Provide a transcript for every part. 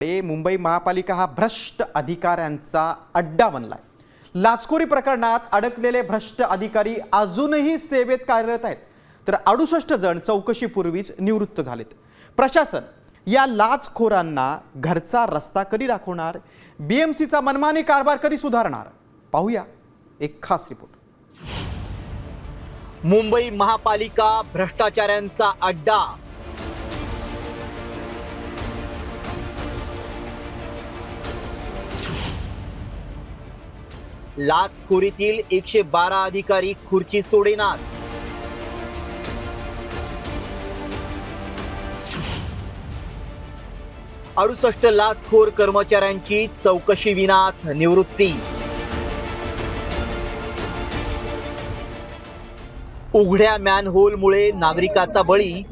मुंबई महापालिका हा भ्रष्ट अधिकाऱ्यांचा अड्डा बनलाय। लाचखोरी प्रकरणात अडकलेले भ्रष्ट अधिकारी अजूनही सेवेत कार्यरत आहेत, तर 68 जण चौकशीपूर्वीच निवृत्त झालेत। प्रशासन या लाचखोरांना घरचा रस्ता कधी दाखवणार, बीएमसीचा मनमानी कारभार कधी सुधारणार, पाहूया एक खास रिपोर्ट। मुंबई महापालिका भ्रष्टाचाऱ्यांचा अड्डा। लाचखोरीतील 112 अधिकारी खुर्ची सोडेनात। अडुसष्ट लाचखोर कर्मचाऱ्यांची चौकशी विनाच निवृत्ती। उघड्या मॅनहोलमुळे नागरिकाचा बळी,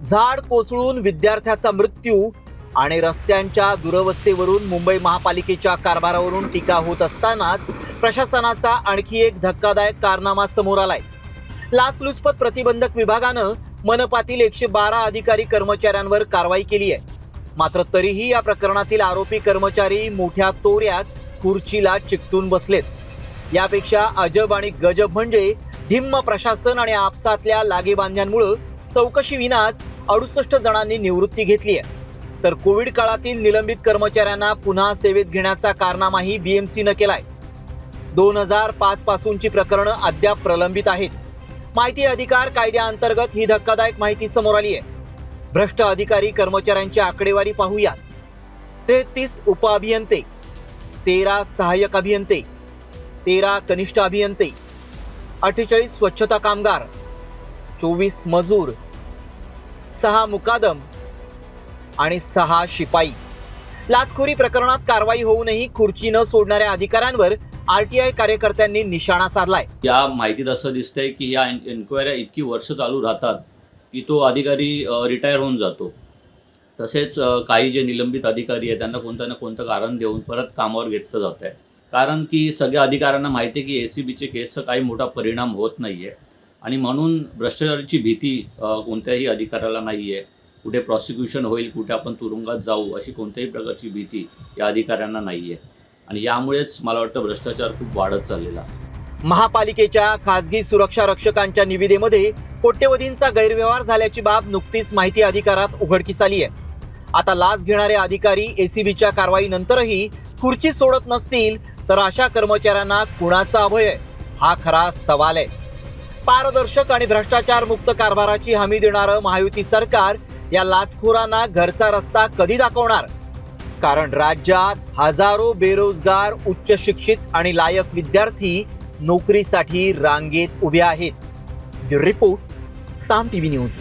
झाड कोसळून विद्यार्थ्याचा मृत्यू आणि रस्त्यांच्या दुरवस्थेवरून मुंबई महापालिकेच्या कारभारावरून टीका होत असतानाच प्रशासनाचा आणखी एक धक्कादायक कारनामा समोर आलाय। लाचलुचपत प्रतिबंधक विभागानं मनपातील 112 अधिकारी कर्मचाऱ्यांवर कारवाई केली आहे। मात्र तरीही या प्रकरणातील आरोपी कर्मचारी मोठ्या तोऱ्यात खुर्चीला चिकटून बसलेत। यापेक्षा अजब आणि गजब म्हणजे धिम्म प्रशासन आणि आपसातल्या लागेबांध्यांमुळे चौकशी विनाच 68 जणांनी निवृत्ती घेतली आहे। तर कोविड काळातील निलंबित कर्मचाऱ्यांना पुन्हा सेवेत घेण्याचा कारनामाही बीएमसीनं केलाय। 2005 पासूनची प्रकरणं अद्याप प्रलंबित आहेत। माहिती अधिकार कायद्याअंतर्गत ही धक्कादायक माहिती समोर आली आहे। भ्रष्ट अधिकारी कर्मचाऱ्यांची आकडेवारी पाहूयात। 33 उपअभियंते, 13 सहाय्यक अभियंते, 13 कनिष्ठ अभियंते, 48 स्वच्छता कामगार, 24 मजूर, 6 मुकादम आणि 6 शिपाई। लाचखोरी प्रकरणात कारवाई होऊनही खुर्ची न सोडणाऱ्या अधिकाऱ्यांवर आरटीआय कार्यकर्त्यांनी निशाणा साधलाय। या माहितीत असं दिसतंय की या एन्क्वायरी इतकी वर्ष चालू राहतात की तो अधिकारी रिटायर होऊन जातो। तसेच काही जे निलंबित अधिकारी आहेत त्यांना कोणतं ना कोणतं कारण देऊन परत कामावर घेतलं जात आहे, कारण की सगळ्या अधिकाऱ्यांना माहिती आहे की एसीबीचे केसचा काही मोठा परिणाम होत नाही आहे आणि म्हणून भ्रष्टाचाराची भीती कोणत्याही अधिकाऱ्याला नाही आहे। कुठे प्रॉसिक्युशन होईल, कुठे आपण तुरुंगात जाऊ अशी कोणत्याही प्रकारची भीती या अधिकाऱ्यांना नाही आहे आणि यामुळेच मला वाटतं भ्रष्टाचार खूप वाढत चाललेला आहे। महापालिकेच्या खासगी सुरक्षा रक्षकांच्या निविदेमध्ये कोट्यवधींचा गैरव्यवहार झाल्याची बाब नुकतीच माहिती अधिकारात उघडकीस आली आहे। आता लाच घेणारे अधिकारी एसीबीच्या कारवाईनंतरही खुर्ची सोडत नसतील तर अशा कर्मचाऱ्यांना कुणाचा अभय आहे, हा खरा सवाल आहे। पारदर्शक आणि भ्रष्टाचार मुक्त कारभाराची हमी देणारं महायुती सरकार या लाचखोरांना घरचा रस्ता कधी दाखवणार? कारण राज्यात हजारो बेरोजगार उच्च शिक्षित आणि लायक विद्यार्थी नोकरीसाठी रांगेत उभे आहेत। ब्युरो रिपोर्ट, साम टीव्ही न्यूज।